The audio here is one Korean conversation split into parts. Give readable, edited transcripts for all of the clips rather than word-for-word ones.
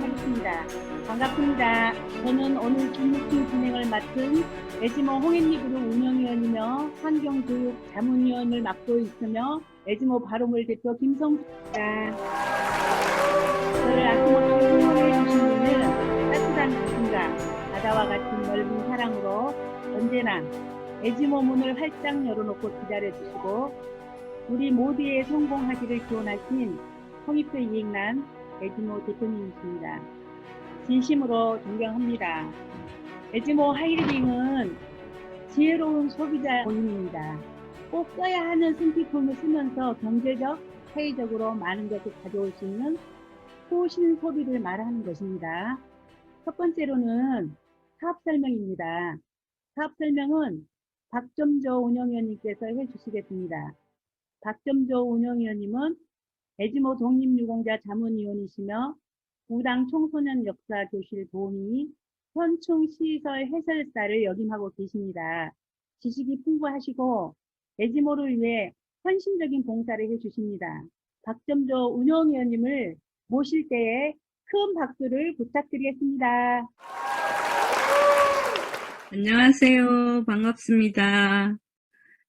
하겠습니다. 반갑습니다. 저는 오늘 주무팅 진행을 맡은 에지모 홍익리그룹 운영위원이며 환경교육 자문위원을 맡고 있으며 에지모 바로물 대표 김성수입니다. 저를 아낌없이 응원해 주신 분은 따뜻한 가슴과 바다와 같은 넓은 사랑으로 언제나 에지모 문을 활짝 열어놓고 기다려주시고 우리 모두의 성공하기를 기원하신 홍익표 이익란 에지모 대표님이십니다. 진심으로 존경합니다. 에지모 하이리빙은 지혜로운 소비자 모임입니다. 꼭 써야 하는 생필품을 쓰면서 경제적, 사회적으로 많은 것을 가져올 수 있는 소신 소비를 말하는 것입니다. 첫 번째로는 사업 설명입니다. 사업 설명은 박점조 운영위원님께서 해주시겠습니다. 박점조 운영위원님은 에지모 독립유공자 자문위원이시며 부당 청소년 역사 교실 보미 현충시설 해설사를 역임하고 계십니다. 지식이 풍부하시고 에지모를 위해 헌신적인 봉사를 해주십니다. 박점조 운영위원님을 모실 때에 큰 박수를 부탁드리겠습니다. 안녕하세요. 반갑습니다.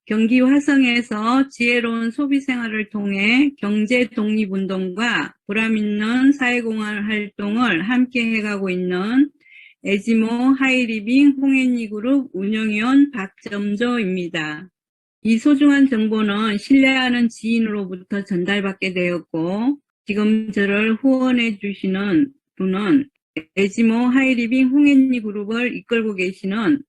경기 화성에서 지혜로운 소비 생활을 통해 경제 독립운동과 보람있는 사회공헌 활동을 함께 해가고 있는 에지모 하이리빙 홍앤리그룹 운영위원 박점조입니다. 이 소중한 정보는 신뢰하는 지인으로부터 전달받게 되었고 지금 저를 후원해 주시는 분은 에지모 하이리빙 홍앤리그룹을 이끌고 계시는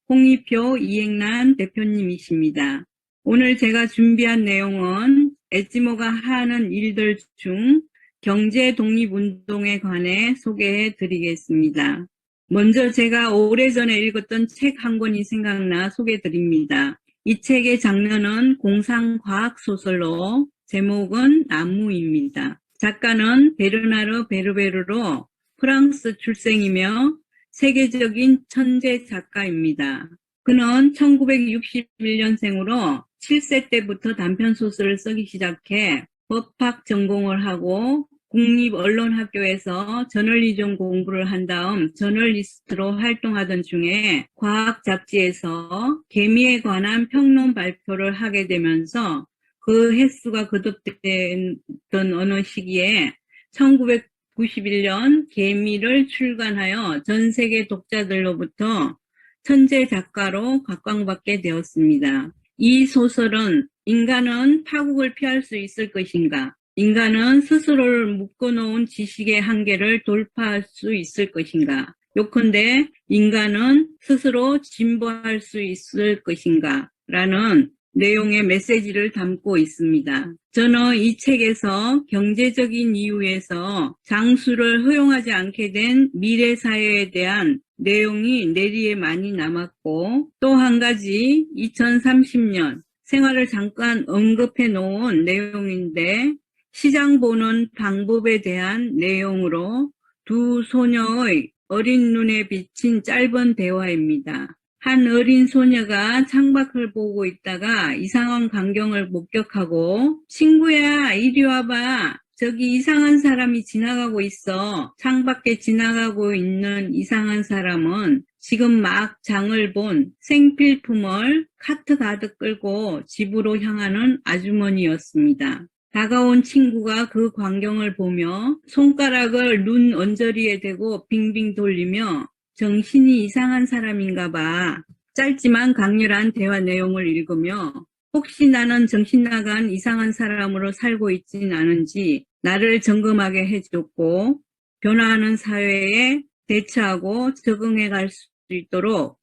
홍익표 이익란 대표님이십니다. 오늘 제가 준비한 내용은 에지모가 하는 일들 중 경제 독립운동에 관해 소개해 드리겠습니다. 먼저 제가 오래전에 읽었던 책 한 권이 생각나 소개해 드립니다. 이 책의 장르는 공상과학소설로 제목은 나무입니다. 작가는 베르나르 베르베르로 프랑스 출생이며 세계적인 천재 작가입니다. 그는 1961년생으로 7세 때부터 단편소설을 쓰기 시작해 법학 전공을 하고 국립언론학교에서 저널리즘 공부를 한 다음 저널리스트로 활동하던 중에 과학 잡지에서 개미에 관한 평론 발표를 하게 되면서 그 횟수가 거듭됐던 어느 시기에 1991년 개미를 출간하여 전 세계 독자들로부터 천재 작가로 각광받게 되었습니다. 이 소설은 인간은 파국을 피할 수 있을 것인가? 인간은 스스로를 묶어놓은 지식의 한계를 돌파할 수 있을 것인가? 요컨대 인간은 스스로 진보할 수 있을 것인가? 라는 내용의 메시지를 담고 있습니다. 저는 이 책에서 경제적인 이유에서 장수를 허용하지 않게 된 미래 사회에 대한 내용이 뇌리에 많이 남았고 또 한 가지 2030년 생활을 잠깐 언급해 놓은 내용인데 시장 보는 방법에 대한 내용으로 두 소녀의 어린 눈에 비친 짧은 대화입니다. 한 어린 소녀가 창밖을 보고 있다가 이상한 광경을 목격하고 친구야 이리 와봐. 저기 이상한 사람이 지나가고 있어. 창밖에 지나가고 있는 이상한 사람은 지금 막 장을 본 생필품을 카트 가득 끌고 집으로 향하는 아주머니였습니다. 다가온 친구가 그 광경을 보며 손가락을 눈 언저리에 대고 빙빙 돌리며 정신이 이상한 사람인가 봐. 짧지만 강렬한 대화 내용을 읽으며 혹시 나는 정신 나간 이상한 사람으로 살고 있진 않은지 나를 점검하게 해줬고 변화하는 사회에 대처하고 적응해 갈 수 있도록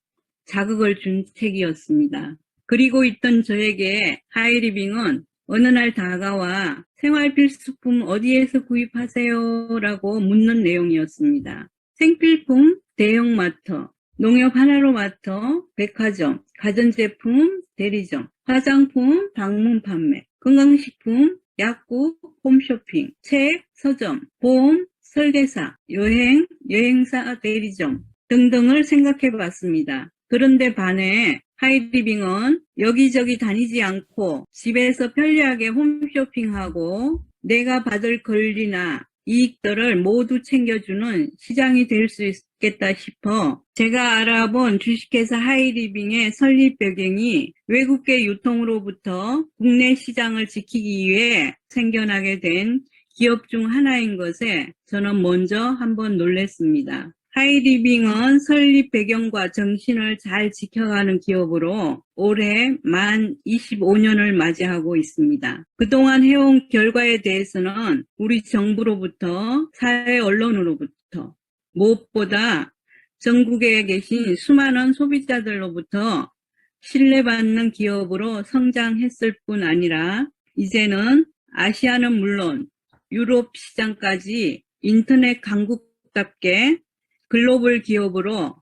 자극을 준 책이었습니다. 그리고 있던 저에게 하이리빙은 어느 날 다가와 생활 필수품 어디에서 구입하세요? 라고 묻는 내용이었습니다. 생필품, 대형마트, 농협 하나로마트, 백화점, 가전제품, 대리점, 화장품, 방문 판매, 건강식품, 약국, 홈쇼핑, 책, 서점, 보험, 설계사, 여행, 여행사 대리점 등등을 생각해 봤습니다. 그런데 반해 하이리빙은 여기저기 다니지 않고 집에서 편리하게 홈쇼핑하고 내가 받을 권리나 이익들을 모두 챙겨주는 시장이 될 수 있겠다 싶어 제가 알아본 주식회사 하이리빙의 설립 배경이 외국계 유통으로부터 국내 시장을 지키기 위해 생겨나게 된 기업 중 하나인 것에 저는 먼저 한번 놀랐습니다. 하이리빙은 설립 배경과 정신을 잘 지켜가는 기업으로 올해 만 25년을 맞이하고 있습니다. 그동안 해온 결과에 대해서는 우리 정부로부터 사회 언론으로부터 무엇보다 전국에 계신 수많은 소비자들로부터 신뢰받는 기업으로 성장했을 뿐 아니라 이제는 아시아는 물론 유럽 시장까지 인터넷 강국답게 글로벌 기업으로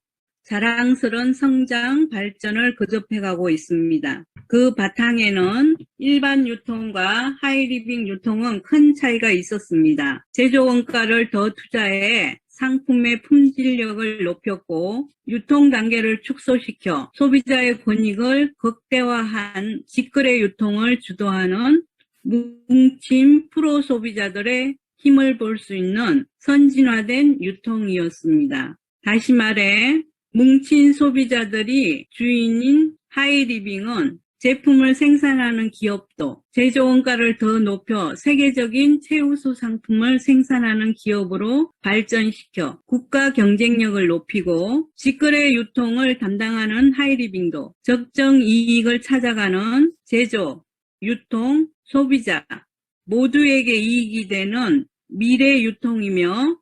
자랑스러운 성장 발전을 거듭해가고 있습니다. 그 바탕에는 일반 유통과 하이리빙 유통은 큰 차이가 있었습니다. 제조 원가를 더 투자해 상품의 품질력을 높였고 유통 단계를 축소시켜 소비자의 권익을 극대화한 직거래 유통을 주도하는 뭉친 프로 소비자들의 힘을 볼 수 있는 선진화된 유통이었습니다. 다시 말해 뭉친 소비자들이 주인인 하이리빙은 제품을 생산하는 기업도 제조 원가를 더 높여 세계적인 최우수 상품을 생산하는 기업으로 발전시켜 국가 경쟁력을 높이고 직거래 유통을 담당하는 하이리빙도 적정 이익을 찾아가는 제조, 유통, 소비자 모두에게 이익이 되는 미래 유통이며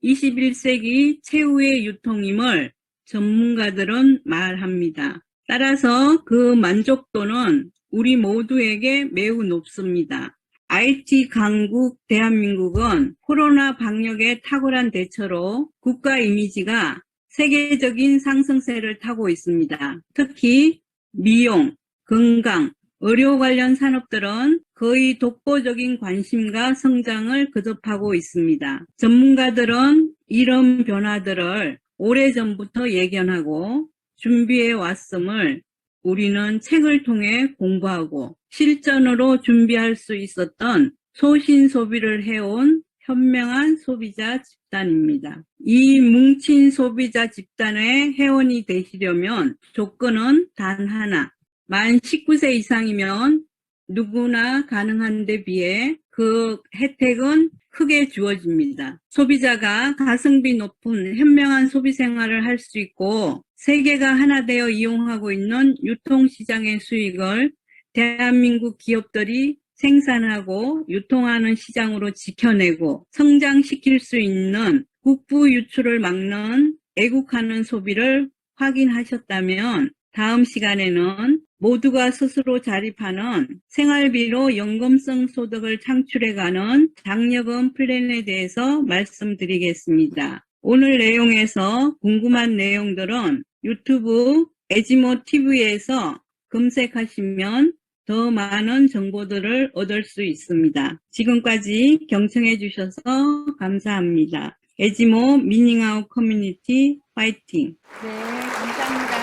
21세기 최후의 유통임을 전문가들은 말합니다. 따라서 그 만족도는 우리 모두에게 매우 높습니다. IT 강국 대한민국은 코로나 방역에 탁월한 대처로 국가 이미지가 세계적인 상승세를 타고 있습니다. 특히 미용, 건강, 의료 관련 산업들은 거의 독보적인 관심과 성장을 거듭하고 있습니다. 전문가들은 이런 변화들을 오래전부터 예견하고 준비해 왔음을 우리는 책을 통해 공부하고 실전으로 준비할 수 있었던 소신 소비를 해온 현명한 소비자 집단입니다. 이 뭉친 소비자 집단의 회원이 되시려면 조건은 단 하나. 만 19세 이상이면 누구나 가능한 데 비해 그 혜택은 크게 주어집니다. 소비자가 가성비 높은 현명한 소비 생활을 할 수 있고 세계가 하나 되어 이용하고 있는 유통시장의 수익을 대한민국 기업들이 생산하고 유통하는 시장으로 지켜내고 성장시킬 수 있는 국부 유출을 막는 애국하는 소비를 확인하셨다면 다음 시간에는 모두가 스스로 자립하는 생활비로 연금성 소득을 창출해가는 장려금 플랜에 대해서 말씀드리겠습니다. 오늘 내용에서 궁금한 내용들은 유튜브 에지모 TV에서 검색하시면 더 많은 정보들을 얻을 수 있습니다. 지금까지 경청해 주셔서 감사합니다. 에지모 미닝아웃 커뮤니티 파이팅! 네, 감사합니다.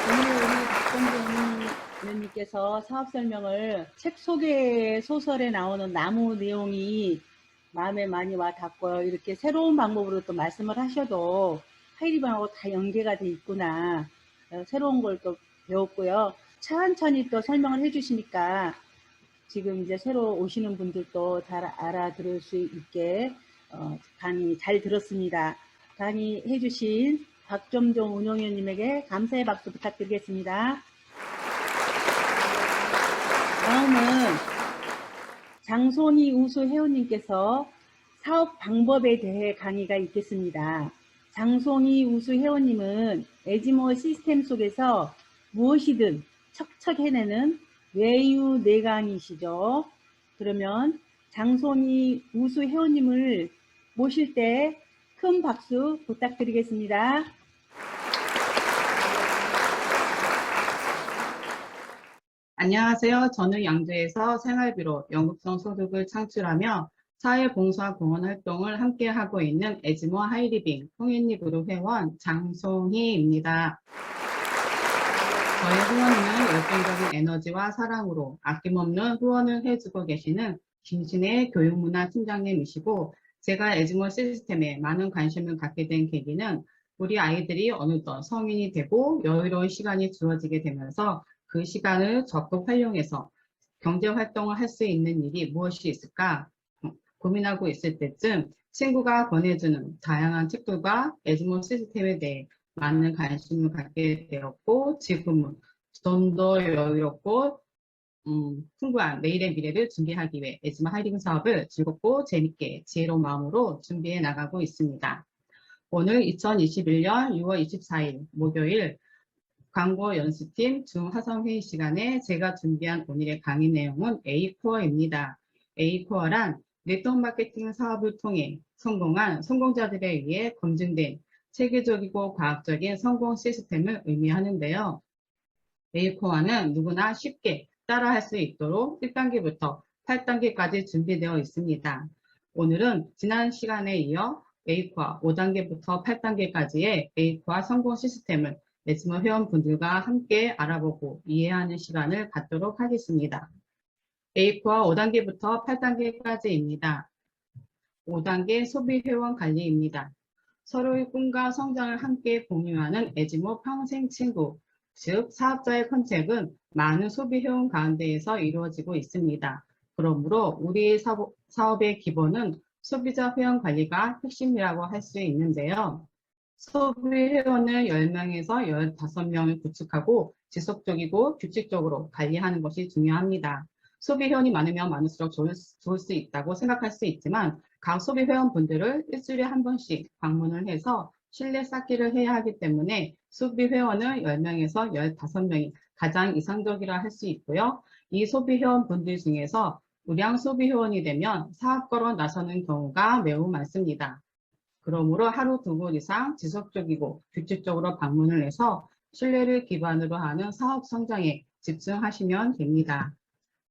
오늘 우리 박범준 의원님께서 사업 설명을 책 소개 소설에 나오는 나무 내용이 마음에 많이 와 닿고요. 이렇게 새로운 방법으로 또 말씀을 하셔도 하이리빙하고 다 연계가 돼 있구나. 새로운 걸 또 배웠고요. 천천히 또 설명을 해주시니까 지금 이제 새로 오시는 분들도 잘 알아들을 수 있게 강의 잘 들었습니다. 강의 해주신 박점종 운영위원님에게 감사의 박수 부탁드리겠습니다. 다음은 장손희 우수 회원님께서 사업 방법에 대해 강의가 있겠습니다. 장손희 우수 회원님은 에지모 시스템 속에서 무엇이든 척척 해내는 외유 내강이시죠. 그러면 장손희 우수 회원님을 모실 때 큰 박수 부탁드리겠습니다. 안녕하세요. 저는 양주에서 생활비로 연금성 소득을 창출하며 사회봉사 공헌 활동을 함께하고 있는 에지모 하이리빙 홍인리 그룹 회원 장송희입니다. 저희 후원인은 열정적인 에너지와 사랑으로 아낌없는 후원을 해주고 계시는 김신혜 교육문화 팀장님이시고 제가 에즈모 시스템에 많은 관심을 갖게 된 계기는 우리 아이들이 어느덧 성인이 되고 여유로운 시간이 주어지게 되면서 그 시간을 적극 활용해서 경제 활동을 할 수 있는 일이 무엇이 있을까 고민하고 있을 때쯤 친구가 권해주는 다양한 책들과 에즈모 시스템에 대해 많은 관심을 갖게 되었고 지금은 좀 더 여유롭고 풍부한 내일의 미래를 준비하기 위해 에즈모 하이링 사업을 즐겁고 재밌게 지혜로운 마음으로 준비해 나가고 있습니다. 오늘 2021년 6월 24일 목요일 광고 연수팀 중화성회의 시간에 제가 준비한 오늘의 강의 내용은 A코어입니다. A코어란 네트워크 마케팅 사업을 통해 성공한 성공자들에 의해 검증된 체계적이고 과학적인 성공 시스템을 의미하는데요. A코어는 누구나 쉽게 따라할 수 있도록 1단계부터 8단계까지 준비되어 있습니다. 오늘은 지난 시간에 이어 A코어 5단계부터 8단계까지의 A코어 성공 시스템을 에즈모 회원분들과 함께 알아보고 이해하는 시간을 갖도록 하겠습니다. A코어 5단계부터 8단계까지입니다. 5단계 소비회원 관리입니다. 서로의 꿈과 성장을 함께 공유하는 에즈모 평생 친구, 즉 사업자의 컨택은 많은 소비회원 가운데에서 이루어지고 있습니다. 그러므로 우리 사업의 기본은 소비자 회원 관리가 핵심이라고 할 수 있는데요. 소비회원을 10명에서 15명을 구축하고 지속적이고 규칙적으로 관리하는 것이 중요합니다. 소비회원이 많으면 많을수록 좋을 수 있다고 생각할 수 있지만 각 소비회원분들을 일주일에 한 번씩 방문을 해서 신뢰 쌓기를 해야 하기 때문에 소비회원을 10명에서 15명이 가장 이상적이라 할 수 있고요. 이 소비회원분들 중에서 우량 소비회원이 되면 사업거로 나서는 경우가 매우 많습니다. 그러므로 하루 2번 이상 지속적이고 규칙적으로 방문을 해서 신뢰를 기반으로 하는 사업 성장에 집중하시면 됩니다.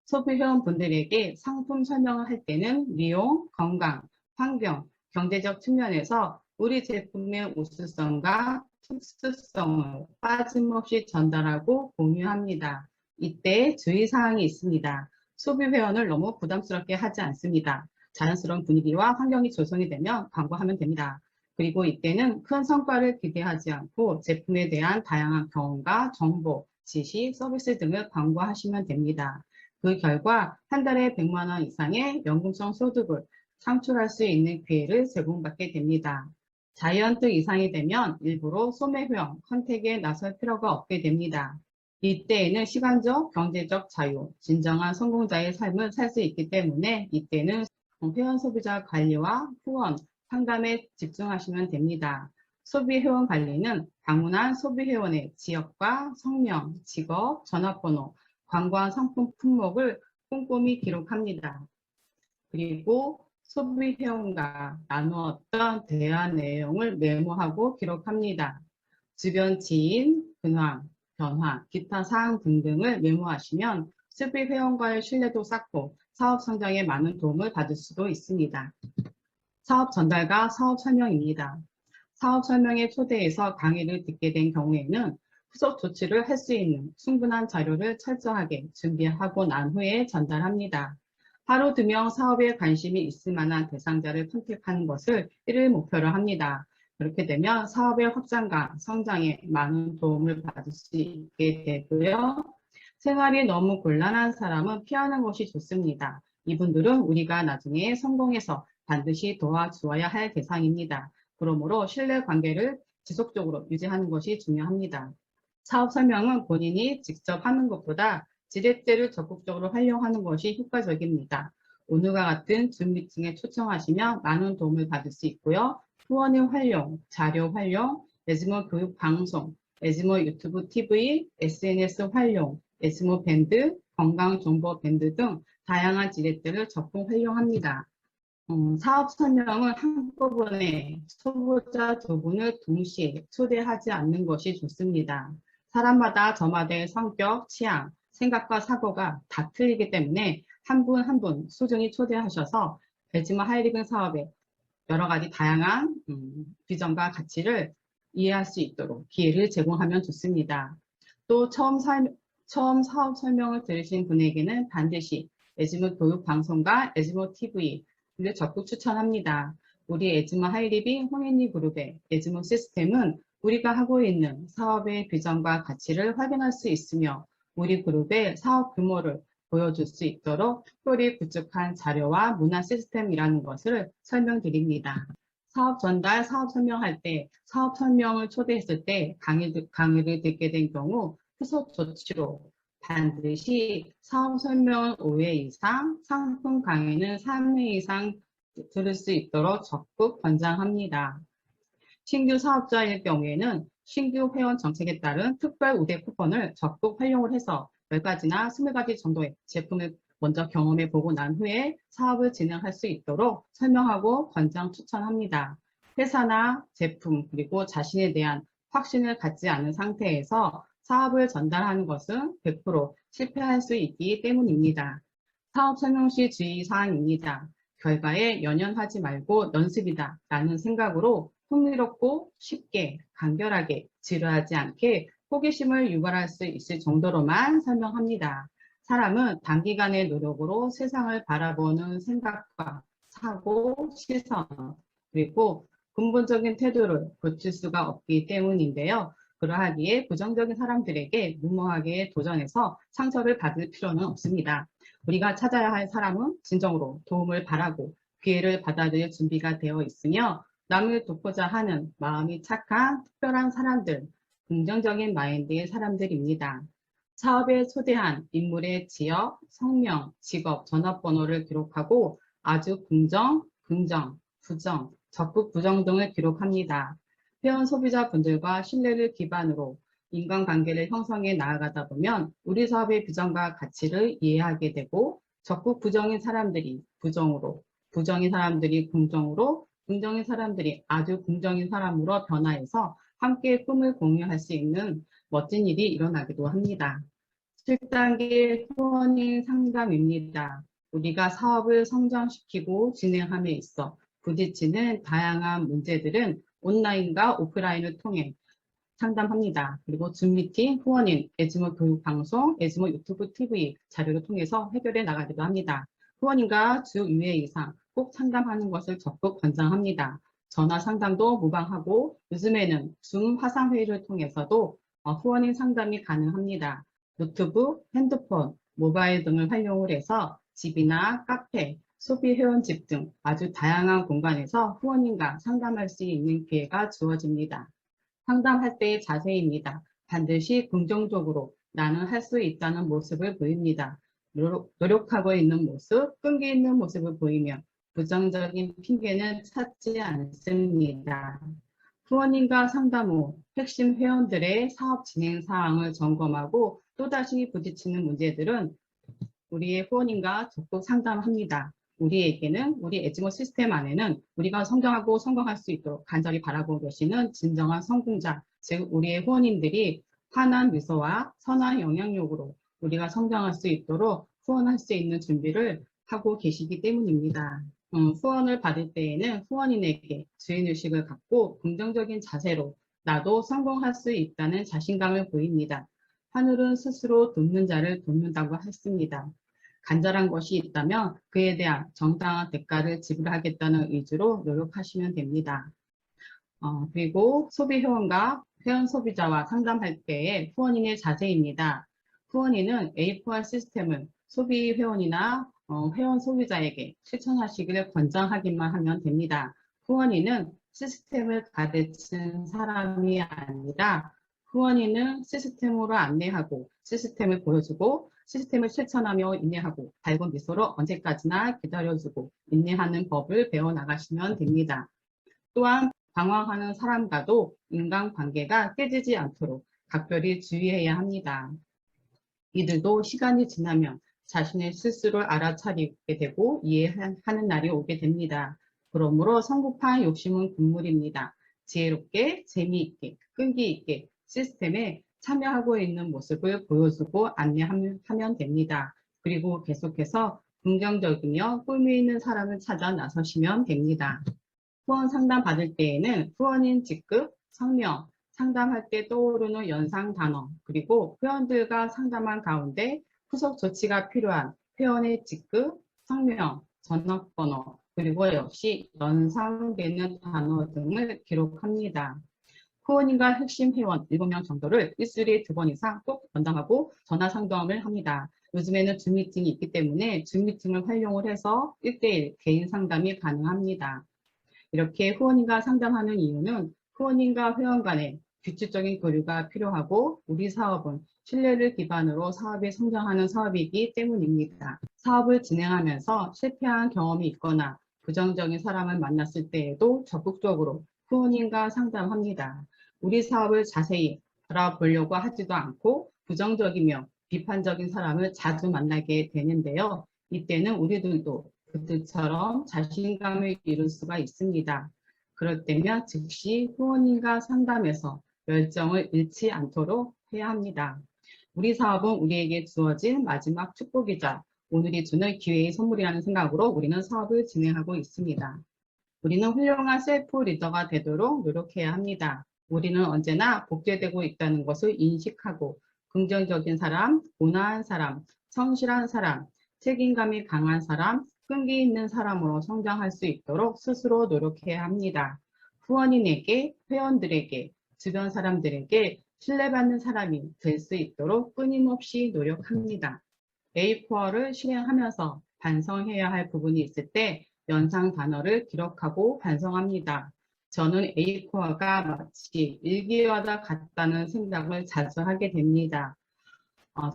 소비회원분들에게 상품 설명을 할 때는 미용, 건강, 환경, 경제적 측면에서 우리 제품의 우수성과 특수성을 빠짐없이 전달하고 공유합니다. 이때 주의사항이 있습니다. 소비회원을 너무 부담스럽게 하지 않습니다. 자연스러운 분위기와 환경이 조성이 되면 광고하면 됩니다. 그리고 이때는 큰 성과를 기대하지 않고 제품에 대한 다양한 경험과 정보, 지식, 서비스 등을 광고하시면 됩니다. 그 결과 한 달에 100만 원 이상의 연금성 소득을 창출할 수 있는 기회를 제공받게 됩니다. 자이언트 이상이 되면 일부러 소매회원 컨택에 나설 필요가 없게 됩니다. 이때에는 시간적, 경제적 자유, 진정한 성공자의 삶을 살 수 있기 때문에 이때는 회원 소비자 관리와 후원, 상담에 집중하시면 됩니다. 소비회원 관리는 방문한 소비회원의 지역과 성명, 직업, 전화번호, 광고한 상품 품목을 꼼꼼히 기록합니다. 그리고 소비회원과 나누었던 대화 내용을 메모하고 기록합니다. 주변 지인, 근황, 변화, 기타 사항 등등을 메모하시면 소비회원과의 신뢰도 쌓고 사업 성장에 많은 도움을 받을 수도 있습니다. 사업 전달과 사업 설명입니다. 사업 설명에 초대해서 강의를 듣게 된 경우에는 후속 조치를 할 수 있는 충분한 자료를 철저하게 준비하고 난 후에 전달합니다. 하루 2명 사업에 관심이 있을 만한 대상자를 선택하는 것을 1일 목표로 합니다. 그렇게 되면 사업의 확장과 성장에 많은 도움을 받을 수 있게 되고요. 생활이 너무 곤란한 사람은 피하는 것이 좋습니다. 이분들은 우리가 나중에 성공해서 반드시 도와주어야 할 대상입니다. 그러므로 신뢰관계를 지속적으로 유지하는 것이 중요합니다. 사업 설명은 본인이 직접 하는 것보다 지렛대를 적극적으로 활용하는 것이 효과적입니다. 오늘과 같은 줌 미팅에 초청하시면 많은 도움을 받을 수 있고요. 후원의 활용, 자료 활용, 에즈모 교육 방송, 에즈모 유튜브 TV, SNS 활용, 에즈모 밴드, 건강정보 밴드 등 다양한 지렛대를 적극 활용합니다. 사업 설명은 한꺼번에 초보자 2분을 동시에 초대하지 않는 것이 좋습니다. 사람마다 저마다의 성격, 취향, 생각과 사고가 다 틀리기 때문에 한 분 한 분 소중히 초대하셔서 에즈모 하이리빙 사업의 여러 가지 다양한 비전과 가치를 이해할 수 있도록 기회를 제공하면 좋습니다. 또 처음 사업 설명을 들으신 분에게는 반드시 에즈모 교육 방송과 에즈모 TV를 적극 추천합니다. 우리 에즈모 하이리빙 홍앤리 그룹의 에즈모 시스템은 우리가 하고 있는 사업의 비전과 가치를 확인할 수 있으며 우리 그룹의 사업 규모를 보여줄 수 있도록 특별히 구축한 자료와 문화 시스템이라는 것을 설명드립니다. 사업 전달, 사업 설명할 때, 사업 설명을 초대했을 때 강의를 듣게 된 경우 후속 조치로 반드시 사업 설명은 5회 이상, 상품 강의는 3회 이상 들을 수 있도록 적극 권장합니다. 신규 사업자일 경우에는 신규 회원 정책에 따른 특별 우대 쿠폰을 적극 활용을 해서 10가지나 20가지 정도의 제품을 먼저 경험해 보고 난 후에 사업을 진행할 수 있도록 설명하고 권장 추천합니다. 회사나 제품 그리고 자신에 대한 확신을 갖지 않은 상태에서 사업을 전달하는 것은 100% 실패할 수 있기 때문입니다. 사업 설명 시 주의사항입니다. 결과에 연연하지 말고 연습이다 라는 생각으로 흥미롭고 쉽게 간결하게 지루하지 않게 호기심을 유발할 수 있을 정도로만 설명합니다. 사람은 단기간의 노력으로 세상을 바라보는 생각과 사고, 시선, 그리고 근본적인 태도를 고칠 수가 없기 때문인데요. 그러하기에 부정적인 사람들에게 무모하게 도전해서 상처를 받을 필요는 없습니다. 우리가 찾아야 할 사람은 진정으로 도움을 바라고 기회를 받아들일 준비가 되어 있으며 남을 돕고자 하는 마음이 착한 특별한 사람들, 긍정적인 마인드의 사람들입니다. 사업에 초대한 인물의 지역, 성명, 직업, 전화번호를 기록하고 아주 긍정, 부정, 적극 부정 등을 기록합니다. 회원 소비자분들과 신뢰를 기반으로 인간관계를 형성해 나아가다 보면 우리 사업의 비전과 가치를 이해하게 되고 적극 부정인 사람들이 부정으로, 부정인 사람들이 긍정으로, 긍정인 사람들이 아주 긍정인 사람으로 변화해서 함께 꿈을 공유할 수 있는 멋진 일이 일어나기도 합니다. 7단계 후원인 상담입니다. 우리가 사업을 성장시키고 진행함에 있어 부딪히는 다양한 문제들은 온라인과 오프라인을 통해 상담합니다. 그리고 줌 미팅, 후원인, 에즈모 교육방송, 에즈모 유튜브 TV 자료를 통해서 해결해 나가기도 합니다. 후원인과 주 2회 이상 꼭 상담하는 것을 적극 권장합니다. 전화 상담도 무방하고 요즘에는 줌 화상회의를 통해서도 후원인 상담이 가능합니다. 노트북, 핸드폰, 모바일 등을 활용을 해서 집이나 카페, 소비 회원집 등 아주 다양한 공간에서 후원인과 상담할 수 있는 기회가 주어집니다. 상담할 때의 자세입니다. 반드시 긍정적으로 나는 할 수 있다는 모습을 보입니다. 노력하고 있는 모습, 끈기 있는 모습을 보이며 부정적인 핑계는 찾지 않습니다. 후원인과 상담 후 핵심 회원들의 사업 진행 사항을 점검하고 또다시 부딪히는 문제들은 우리의 후원인과 적극 상담합니다. 우리에게는 우리 에즈모 시스템 안에는 우리가 성장하고 성공할 수 있도록 간절히 바라보고 계시는 진정한 성공자, 즉 우리의 후원인들이 환한 미소와 선한 영향력으로 우리가 성장할 수 있도록 후원할 수 있는 준비를 하고 계시기 때문입니다. 후원을 받을 때에는 후원인에게 주인의식을 갖고 긍정적인 자세로 나도 성공할 수 있다는 자신감을 보입니다. 하늘은 스스로 돕는 자를 돕는다고 했습니다. 간절한 것이 있다면 그에 대한 정당한 대가를 지불하겠다는 의지로 노력하시면 됩니다. 그리고 소비회원과 회원 소비자와 상담할 때의 후원인의 자세입니다. 후원인은 A4R 시스템을 소비회원이나 회원 소비자에게 실천하시기를 권장하기만 하면 됩니다. 후원인은 시스템을 가르치는 사람이 아니라 후원인은 시스템으로 안내하고 시스템을 보여주고 시스템을 실천하며 인내하고 밝은 미소로 언제까지나 기다려주고 인내하는 법을 배워나가시면 됩니다. 또한 방황하는 사람과도 인간관계가 깨지지 않도록 각별히 주의해야 합니다. 이들도 시간이 지나면 자신의 실수를 알아차리게 되고 이해하는 날이 오게 됩니다. 그러므로 성급한 욕심은 금물입니다. 지혜롭게, 재미있게, 끈기 있게 시스템에 참여하고 있는 모습을 보여주고 안내하면 됩니다. 그리고 계속해서 긍정적이며 꿈이 있는 사람을 찾아 나서시면 됩니다. 후원 상담 받을 때에는 후원인 직급, 성명, 상담할 때 떠오르는 연상 단어, 그리고 회원들과 상담한 가운데 후속 조치가 필요한 회원의 직급, 성명, 전화번호, 그리고 역시 연상되는 단어 등을 기록합니다. 후원인과 핵심 회원 7명 정도를 일주일에 2번 이상 꼭 면담하고 전화 상담을 합니다. 요즘에는 줌 미팅이 있기 때문에 줌 미팅을 활용을 해서 1대1 개인 상담이 가능합니다. 이렇게 후원인과 상담하는 이유는 후원인과 회원 간의 규칙적인 교류가 필요하고 우리 사업은 신뢰를 기반으로 사업이 성장하는 사업이기 때문입니다. 사업을 진행하면서 실패한 경험이 있거나 부정적인 사람을 만났을 때에도 적극적으로 후원인과 상담합니다. 우리 사업을 자세히 알아보려고 하지도 않고 부정적이며 비판적인 사람을 자주 만나게 되는데요. 이때는 우리들도 그들처럼 자신감을 잃을 수가 있습니다. 그럴 때면 즉시 후원인과 상담해서 열정을 잃지 않도록 해야 합니다. 우리 사업은 우리에게 주어진 마지막 축복이자 오늘이 주는 기회의 선물이라는 생각으로 우리는 사업을 진행하고 있습니다. 우리는 훌륭한 셀프 리더가 되도록 노력해야 합니다. 우리는 언제나 복제되고 있다는 것을 인식하고 긍정적인 사람, 온화한 사람, 성실한 사람, 책임감이 강한 사람, 끈기 있는 사람으로 성장할 수 있도록 스스로 노력해야 합니다. 후원인에게, 회원들에게, 주변 사람들에게 신뢰받는 사람이 될 수 있도록 끊임없이 노력합니다. A4를 실행하면서 반성해야 할 부분이 있을 때 연상 단어를 기록하고 반성합니다. 저는 A4가 마치 일기와도 같다는 생각을 자주 하게 됩니다.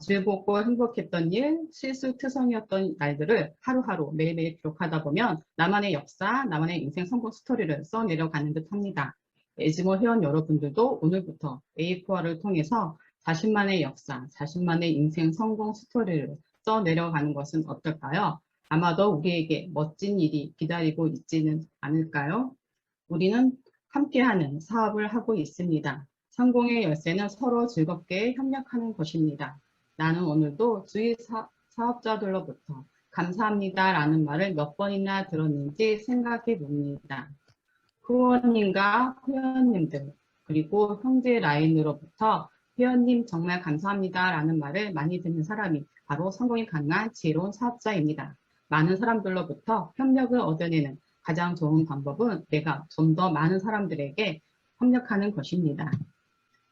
즐겁고 행복했던 일, 실수투성이었던 날들을 하루하루 매일매일 기록하다 보면 나만의 역사, 나만의 인생 성공 스토리를 써내려가는 듯 합니다. 에즈모 회원 여러분들도 오늘부터 A4를 통해서 자신만의 역사, 자신만의 인생 성공 스토리를 써내려가는 것은 어떨까요? 아마도 우리에게 멋진 일이 기다리고 있지는 않을까요? 우리는 함께하는 사업을 하고 있습니다. 성공의 열쇠는 서로 즐겁게 협력하는 것입니다. 나는 오늘도 주위 사업자들로부터 감사합니다라는 말을 몇 번이나 들었는지 생각해 봅니다. 후원님과 회원님들 그리고 형제 라인으로부터 회원님 정말 감사합니다라는 말을 많이 듣는 사람이 바로 성공이 가능한 지혜로운 사업자입니다. 많은 사람들로부터 협력을 얻어내는 가장 좋은 방법은 내가 좀 더 많은 사람들에게 협력하는 것입니다.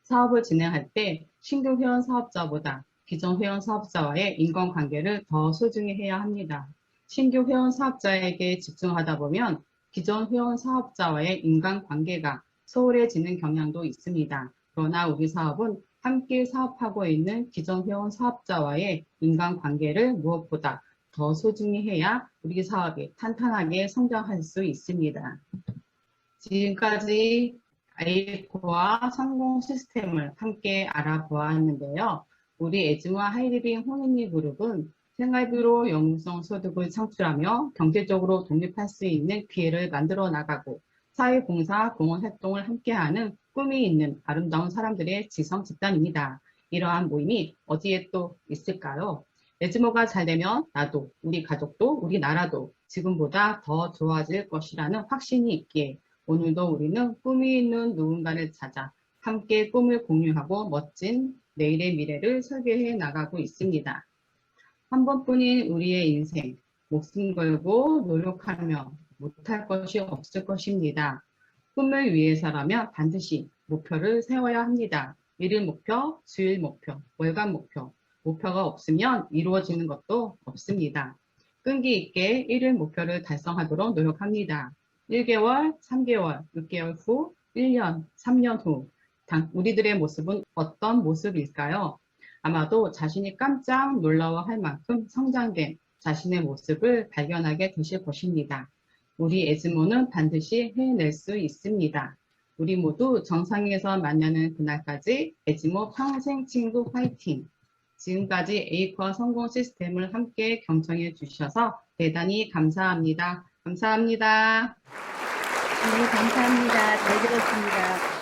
사업을 진행할 때 신규 회원 사업자보다 기존 회원 사업자와의 인간관계를 더 소중히 해야 합니다. 신규 회원 사업자에게 집중하다 보면 기존 회원 사업자와의 인간관계가 소홀해지는 경향도 있습니다. 그러나 우리 사업은 함께 사업하고 있는 기존 회원 사업자와의 인간관계를 무엇보다 더 소중히 해야 우리 사업이 탄탄하게 성장할 수 있습니다. 지금까지 아이코와 성공 시스템을 함께 알아보았는데요. 우리 에즈모와 하이리빙 홍인리 그룹은 생활비로 영구성 소득을 창출하며 경제적으로 독립할 수 있는 기회를 만들어 나가고 사회봉사, 공헌 활동을 함께하는 꿈이 있는 아름다운 사람들의 지성 집단입니다. 이러한 모임이 어디에 또 있을까요? 에즈모가 잘 되면 나도, 우리 가족도, 우리 나라도 지금보다 더 좋아질 것이라는 확신이 있기에 오늘도 우리는 꿈이 있는 누군가를 찾아 함께 꿈을 공유하고 멋진 내일의 미래를 설계해 나가고 있습니다. 한 번뿐인 우리의 인생, 목숨 걸고 노력하며 못할 것이 없을 것입니다. 꿈을 위해서라면 반드시 목표를 세워야 합니다. 일일 목표, 주일 목표, 월간 목표, 목표가 없으면 이루어지는 것도 없습니다. 끈기 있게 일일 목표를 달성하도록 노력합니다. 1개월, 3개월, 6개월 후, 1년, 3년 후 우리들의 모습은 어떤 모습일까요? 아마도 자신이 깜짝 놀라워할 만큼 성장된 자신의 모습을 발견하게 되실 것입니다. 우리 에즈모는 반드시 해낼 수 있습니다. 우리 모두 정상에서 만나는 그날까지 에즈모 평생 친구 화이팅! 지금까지 에이코와 성공 시스템을 함께 경청해 주셔서 대단히 감사합니다. 감사합니다. 네, 감사합니다. 잘 들었습니다.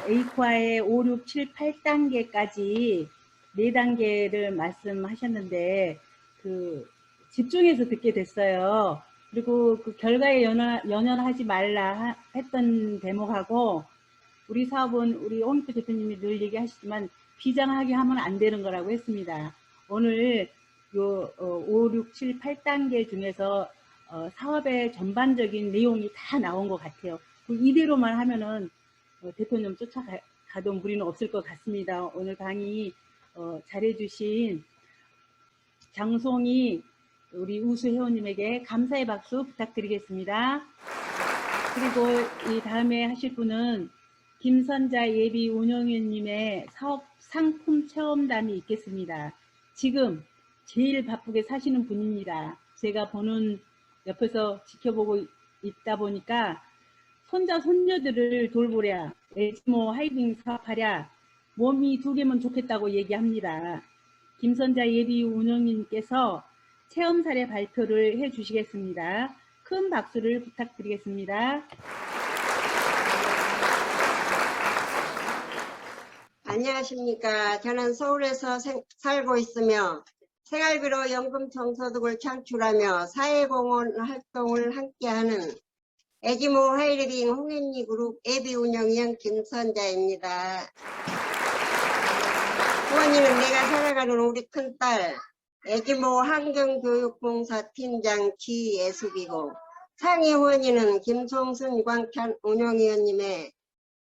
에이코아의 5, 6, 7, 8단계까지 4단계를 말씀하셨는데 집중해서 듣게 됐어요. 그리고 그 결과에 연연하지 말라 했던 대목하고 우리 사업은 우리 홍익표 대표님이 늘 얘기하시지만 비장하게 하면 안 되는 거라고 했습니다. 오늘 요 5, 6, 7, 8단계 중에서 사업의 전반적인 내용이 다 나온 것 같아요. 이대로만 하면은 대표님 쫓아가도 무리는 없을 것 같습니다. 오늘 강의 잘해주신 장송이 우리 우수 회원님에게 감사의 박수 부탁드리겠습니다. 그리고 이 다음에 하실 분은 김선자 예비 운영위원님의 사업 상품 체험담이 있겠습니다. 지금 제일 바쁘게 사시는 분입니다. 제가 보는 옆에서 지켜보고 있다 보니까 손자 손녀들을 돌보랴, 에지모 하이딩 사업하랴, 몸이 2개면 좋겠다고 얘기합니다. 김선자 예비 운영위님께서 체험 사례 발표를 해 주시겠습니다. 큰 박수를 부탁드리겠습니다. 안녕하십니까. 저는 서울에서 살고 있으며 생활비로 연금성소득을 창출하며 사회공헌 활동을 함께하는 에지모 하이리빙 홍인리 그룹 예비 운영위원 김선자입니다. 후원인은 내가 살아가는 우리 큰딸 에지모 환경교육봉사 팀장 지예숙이고, 상위 후원인은 김송순 광찬 운영위원님의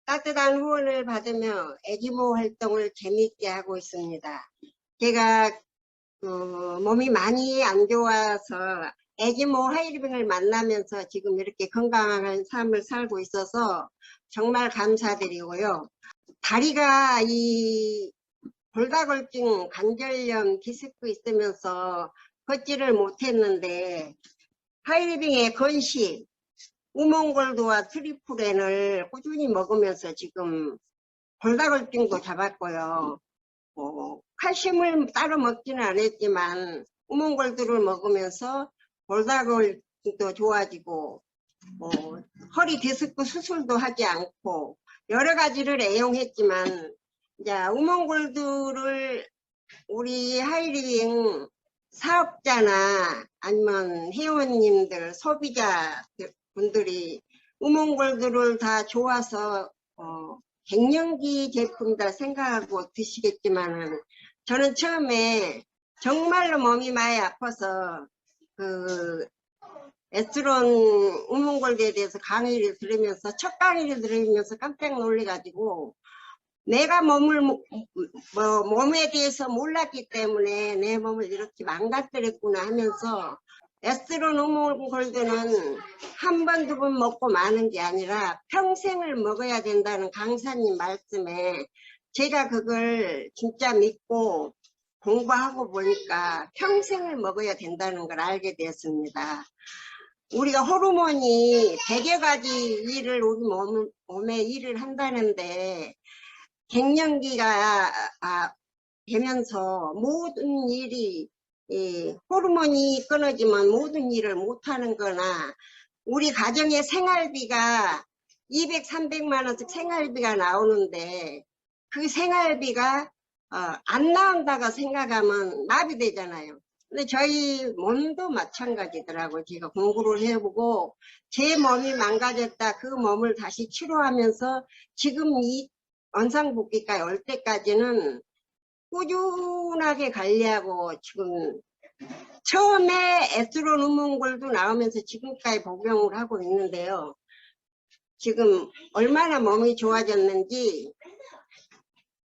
따뜻한 후원을 받으며 에지모 활동을 재미있게 하고 있습니다. 제가 몸이 많이 안 좋아서 에지모 하이리빙을 만나면서 지금 이렇게 건강한 삶을 살고 있어서 정말 감사드리고요. 다리가 이 골다공증, 관절염, 디스크 있으면서 걷지를 못했는데 하이리빙의 건식, 우몽골드와 트리플엔을 꾸준히 먹으면서 지금 골다공증도 잡았고요. 칼슘을 따로 먹지는 않았지만 우몽골드를 먹으면서 골다공증도 좋아지고 허리 디스크 수술도 하지 않고 여러 가지를 애용했지만, 이제 우몽골드를 우리 하이리빙 사업자나 아니면 회원님들, 소비자 분들이 우몽골드를 다 좋아서 갱년기 제품이다 생각하고 드시겠지만은, 저는 처음에 정말로 몸이 많이 아파서 에스트론 우몽골드에 대해서 강의를 들으면서, 첫 강의를 들으면서 깜짝 놀래가지고, 내가 몸에 대해서 몰랐기 때문에 내 몸을 이렇게 망가뜨렸구나 하면서, 에스트론 우몽골드는 한 번, 2번 먹고 마는 게 아니라 평생을 먹어야 된다는 강사님 말씀에 제가 그걸 진짜 믿고 공부하고 보니까 평생을 먹어야 된다는 걸 알게 되었습니다. 우리가 호르몬이 100여 가지 일을 우리 몸에 일을 한다는데, 갱년기가 되면서 모든 일이 호르몬이 끊어지면 모든 일을 못하는 거나, 우리 가정의 생활비가 200, 300만 원씩 생활비가 나오는데 그 생활비가 안 나온다고 생각하면 마비되잖아요. 근데 저희 몸도 마찬가지더라고요. 제가 공부를 해보고 제 몸이 망가졌다, 그 몸을 다시 치료하면서 지금 이 원상복귀가 올 때까지는 꾸준하게 관리하고, 지금 처음에 에스트론 우몽골드 나오면서 지금까지 복용을 하고 있는데요. 지금 얼마나 몸이 좋아졌는지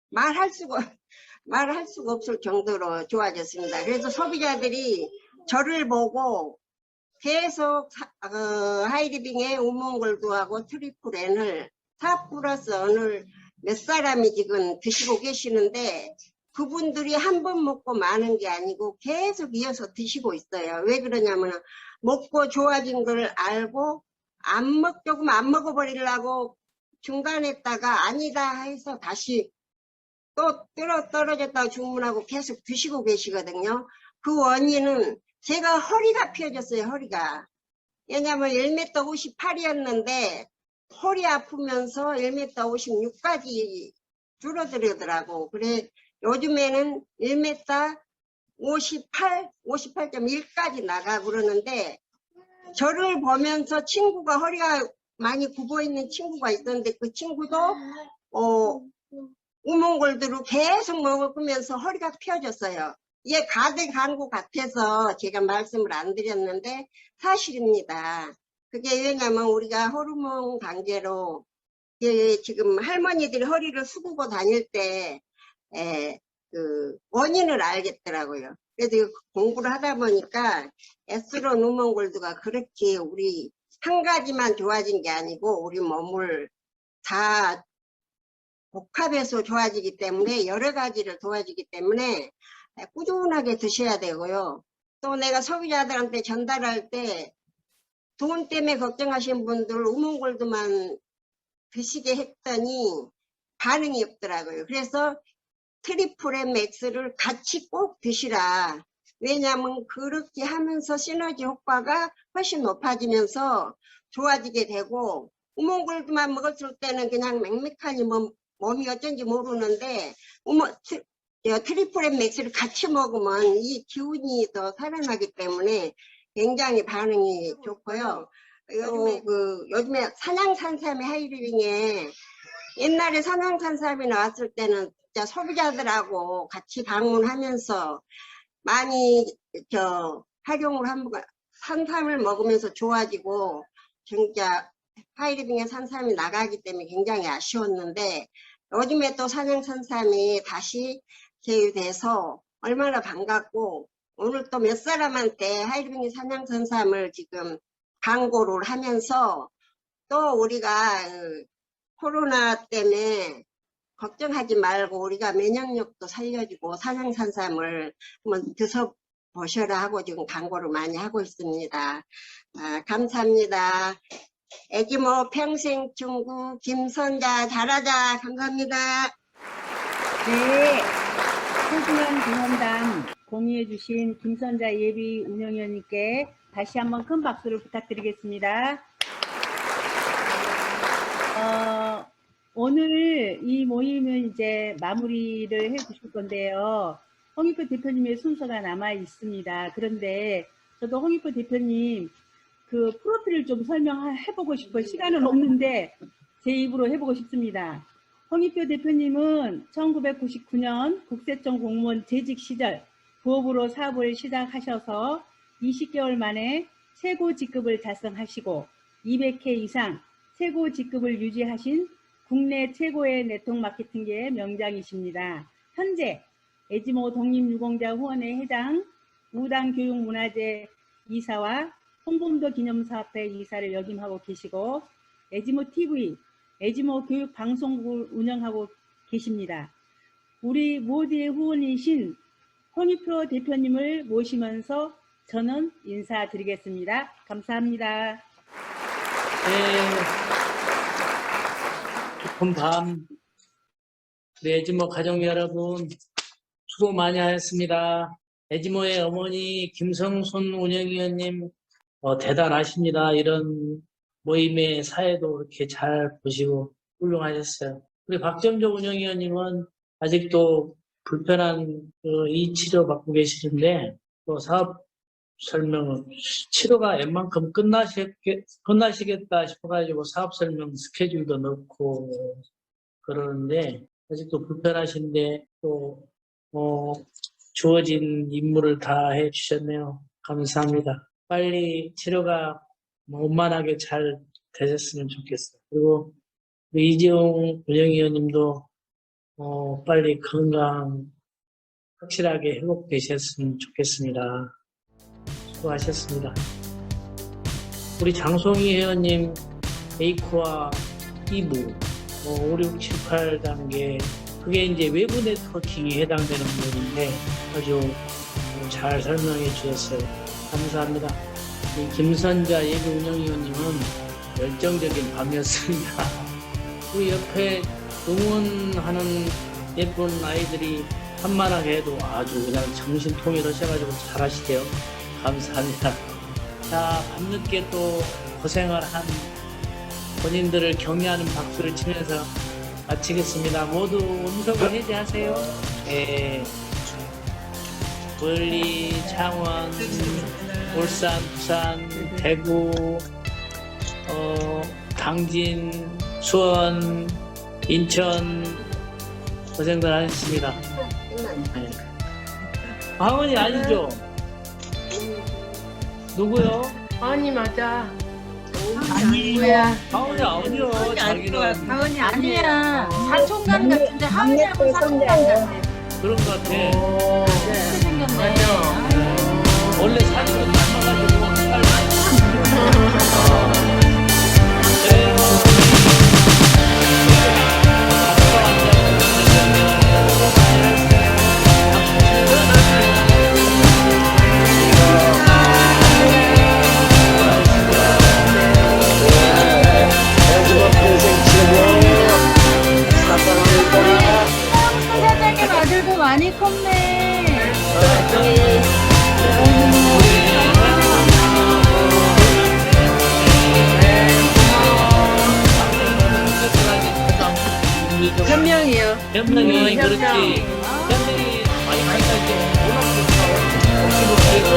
말할 수가 없을 정도로 좋아졌습니다. 그래서 소비자들이 저를 보고 계속 하이리빙의 우몽골드하고 트리플엔을 4+1을 몇 사람이 지금 드시고 계시는데, 그분들이 한 번 먹고 마는 게 아니고 계속 이어서 드시고 있어요. 왜 그러냐면 먹고 좋아진 걸 알고 조금 안 먹어버리려고 중단했다가 아니다 해서 다시 또 떨어졌다고 주문하고 계속 드시고 계시거든요. 그 원인은 제가 허리가 펴졌어요. 허리가. 왜냐면 1m 58이었는데 허리 아프면서 1m 56까지 줄어들더라고. 그래 요즘에는 1m 58, 58.1까지 나가고 그러는데, 저를 보면서 친구가 허리가 많이 굽어 있는 친구가 있었는데 그 친구도 우몽골드를 계속 먹으면서 허리가 펴졌어요. 이게 가대간 것 같아서 제가 말씀을 안 드렸는데 사실입니다. 그게 왜냐면 우리가 호르몬 관계로 지금 할머니들이 허리를 숙이고 다닐 때 그 원인을 알겠더라고요. 그래서 공부를 하다 보니까 에스트론 우먼골드가 그렇게 우리 한 가지만 좋아진 게 아니고 우리 몸을 다 복합해서 좋아지기 때문에 여러 가지를 도와주기 때문에 꾸준하게 드셔야 되고요. 또 내가 소비자들한테 전달할 때 돈 때문에 걱정하시는 분들 우먼골드만 드시게 했더니 반응이 없더라고요. 그래서 트리플 MX를 같이 꼭 드시라. 왜냐하면 그렇게 하면서 시너지 효과가 훨씬 높아지면서 좋아지게 되고 우먼골드만 먹었을 때는 그냥 맹맥하니 몸이 어쩐지 모르는데 트리플 MX를 같이 먹으면 이 기운이 더 살아나기 때문에 굉장히 반응이 좋고요. 요즘에 산양산삼의 하이리빙에 옛날에 산양산삼이 나왔을 때는 진짜 소비자들하고 같이 방문하면서 많이 활용을 산삼을 먹으면서 좋아지고 진짜 하이리빙에 산삼이 나가기 때문에 굉장히 아쉬웠는데 요즘에 또 산양산삼이 다시 제휴돼서 얼마나 반갑고 오늘 또 몇 사람한테 하이리빙 산양산삼을 지금 광고를 하면서 또 우리가 코로나 때문에 걱정하지 말고 우리가 면역력도 살려주고 산양산삼을 한번 드셔보셔라 하고 지금 광고를 많이 하고 있습니다. 감사합니다. 에지모 평생충구 김선자 잘하자. 감사합니다. 네, 소중한 경험담 공유해주신 김선자 예비 운영위원님께 다시 한번 큰 박수를 부탁드리겠습니다. 오늘 이 모임은 이제 마무리를 해 주실 건데요. 홍익표 대표님의 순서가 남아 있습니다. 그런데 저도 홍익표 대표님 그 프로필을 좀 설명해보고 싶어요. 시간은 없는데 제 입으로 해보고 싶습니다. 홍익표 대표님은 1999년 국세청 공무원 재직 시절 부업으로 사업을 시작하셔서 20개월 만에 최고 직급을 달성하시고 200회 이상 최고 직급을 유지하신 국내 최고의 네트워크 마케팅계의 명장이십니다. 현재 에지모 독립유공자 후원회 회장, 우당교육문화재 이사와 홍범도 기념사업회 이사를 역임하고 계시고 에지모 TV, 에지모 교육방송국을 운영하고 계십니다. 우리 모두의 후원이신 홍익표 대표님을 모시면서 저는 인사드리겠습니다. 감사합니다. 네, 깊은 밤, 우리 에지모 가족 여러분 수고 많이 하셨습니다. 에지모의 어머니 김성순 운영위원님 대단하십니다. 이런 모임의 사회도 이렇게 잘 보시고 훌륭하셨어요. 우리 박점조 운영위원님은 아직도 불편한 이 치료 받고 계시는데 또 사업 설명은 치료가 웬만큼 끝나시겠다 싶어가지고 사업 설명 스케줄도 넣고 그러는데 아직도 불편하신데 또 주어진 임무를 다 해주셨네요. 감사합니다. 빨리 치료가 원만하게 잘 되셨으면 좋겠어요. 그리고 우리 이지용 운영위원님도 빨리 건강 확실하게 회복되셨으면 좋겠습니다. 수고하셨습니다. 우리 장송희 회원님 에이코와 2부 5, 6, 7, 8단계 그게 이제 외부 네트워킹에 해당되는 부분인데 아주 잘 설명해 주셨어요. 감사합니다. 이 김선자 예비 운영위원님은 열정적인 밤이었습니다. 우리 옆에 응원하는 예쁜 아이들이 한만하게 해도 아주 그냥 정신통일하셔가지고 잘하시대요. 감사합니다. 자, 밤늦게 또 고생을 한 본인들을 격려하는 박수를 치면서 마치겠습니다. 모두 음성을 해제하세요. 예. 멀리 창원, 울산, 부산, 대구, 당진, 수원, 인천 고생들 하셨습니다. 네. 하은이 아니죠? 누구요? 아니 맞아. 아니야. 하은이 아니요. 자기는 하은이 아니야. 사촌간 같은데 하은이하고 사촌간 같아. 그런 것 같아. 어떻게 생겼네. 원래 사진은 닮아가지고 사장님 아들도 많이 컸네. 현명이요. 현명이 그렇지. 현명이 많이 간다 이제 혹시 뭐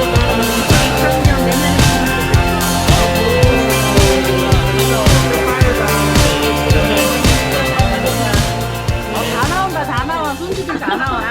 다 나온다, 다 나와. 손주들 다 나와.